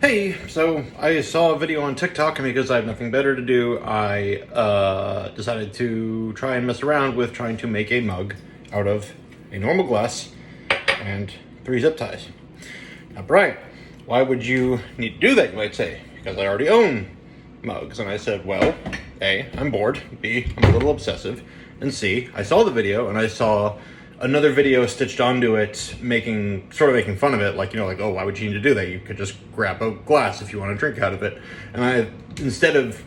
Hey, so I saw a video on TikTok, and because I have nothing better to do, I decided to try and mess around with trying to make a mug out of a normal glass and 3 zip ties. Now, Brian, why would you need to do that, you might say? Because I already own mugs. And I said, well, A, I'm bored, B, I'm a little obsessive, and C, I saw the video and I saw another video stitched onto it making fun of it, like, oh, why would you need to do that? You could just grab a glass if you want to drink out of it. And I, instead of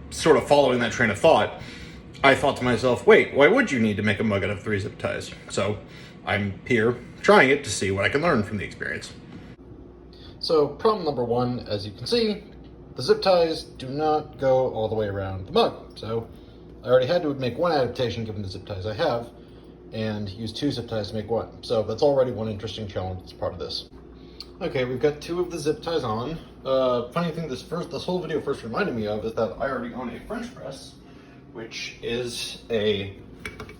sort of following that train of thought, I thought to myself, wait, why would you need to make a mug out of 3 zip ties? So I'm here trying it to see what I can learn from the experience. So problem number 1, as you can see, the zip ties do not go all the way around the mug. So I already had to make one adaptation given the zip ties I have, and use 2 zip ties to make one. So that's already one interesting challenge that's part of this. Okay, we've got 2 of the zip ties on. Funny thing this whole video first reminded me of is that I already own a French press, which is a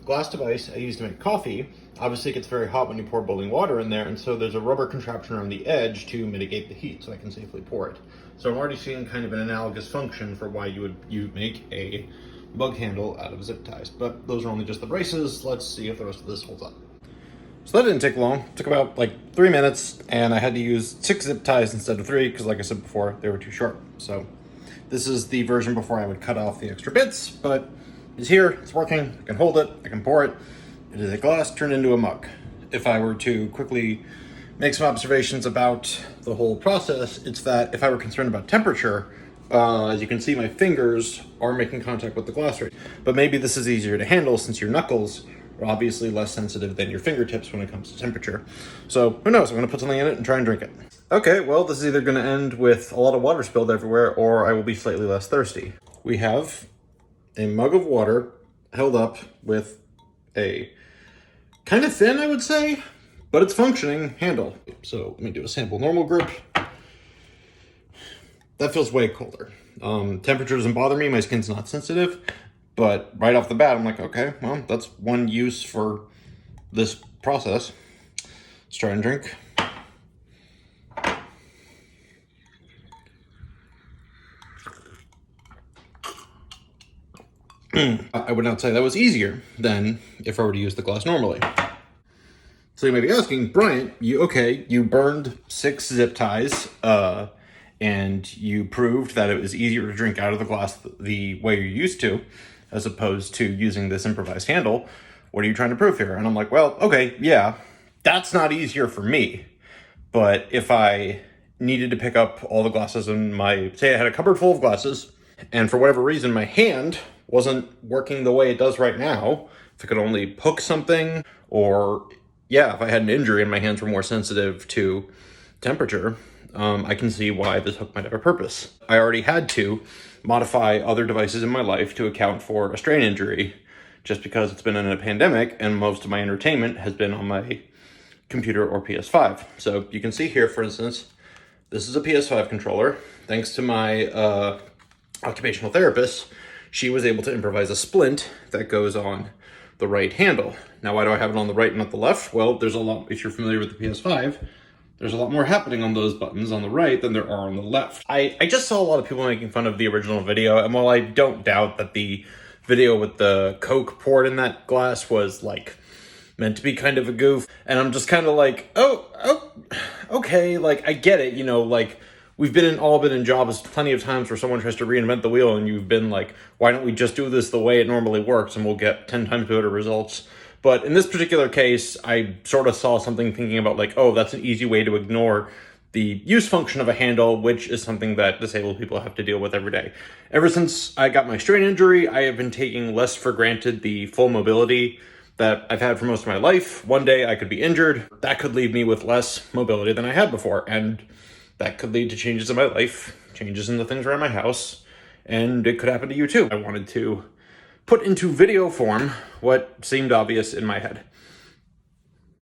glass device I use to make coffee. Obviously it gets very hot when you pour boiling water in there, and so there's a rubber contraption around the edge to mitigate the heat so I can safely pour it. So I'm already seeing kind of an analogous function for why you make a mug handle out of zip ties, but those are only just the braces. Let's see if the rest of this holds up. So that didn't take long. It took about 3 minutes, and I had to use 6 zip ties instead of 3 because, like I said before, they were too short. So this is the version before I would cut off the extra bits, but it's here, it's working, I can hold it, I can pour it. It is a glass turned into a mug. If I were to quickly make some observations about the whole process, it's that if I were concerned about temperature, as you can see, my fingers are making contact with the glass right. But maybe this is easier to handle since your knuckles are obviously less sensitive than your fingertips when it comes to temperature. So who knows, I'm gonna put something in it and try and drink it. Okay, well, this is either gonna end with a lot of water spilled everywhere or I will be slightly less thirsty. We have a mug of water held up with a kind of thin, I would say, but it's functioning handle. So let me do a sample normal grip. That feels way colder. Temperature doesn't bother me, my skin's not sensitive, but right off the bat, I'm like, okay, well, that's one use for this process. Let's try and drink. I would not say that was easier than if I were to use the glass normally. So you may be asking, Bryant, you burned 6 zip ties, and you proved that it was easier to drink out of the glass the way you're used to, as opposed to using this improvised handle. What are you trying to prove here? And I'm like, well, okay, yeah, that's not easier for me. But if I needed to pick up all the glasses in say I had a cupboard full of glasses, and for whatever reason, my hand wasn't working the way it does right now, if I could only hook something, or if I had an injury and my hands were more sensitive to temperature, I can see why this hook might have a purpose. I already had to modify other devices in my life to account for a strain injury, just because it's been in a pandemic and most of my entertainment has been on my computer or PS5. So you can see here, for instance, this is a PS5 controller. Thanks to my occupational therapist, she was able to improvise a splint that goes on the right handle. Now, why do I have it on the right and not the left? Well, there's a lot, if you're familiar with the PS5, there's a lot more happening on those buttons on the right than there are on the left. I just saw a lot of people making fun of the original video, and while I don't doubt that the video with the Coke poured in that glass was meant to be kind of a goof, and I'm just kind of like, oh, okay, I get it, we've all been in jobs plenty of times where someone tries to reinvent the wheel and you've been like, why don't we just do this the way it normally works and we'll get 10 times better results. But in this particular case, I sort of saw something thinking about oh, that's an easy way to ignore the use function of a handle, which is something that disabled people have to deal with every day. Ever since I got my strain injury, I have been taking less for granted the full mobility that I've had for most of my life. One day I could be injured. That could leave me with less mobility than I had before. And that could lead to changes in my life, changes in the things around my house, and it could happen to you too. I wanted to put into video form what seemed obvious in my head.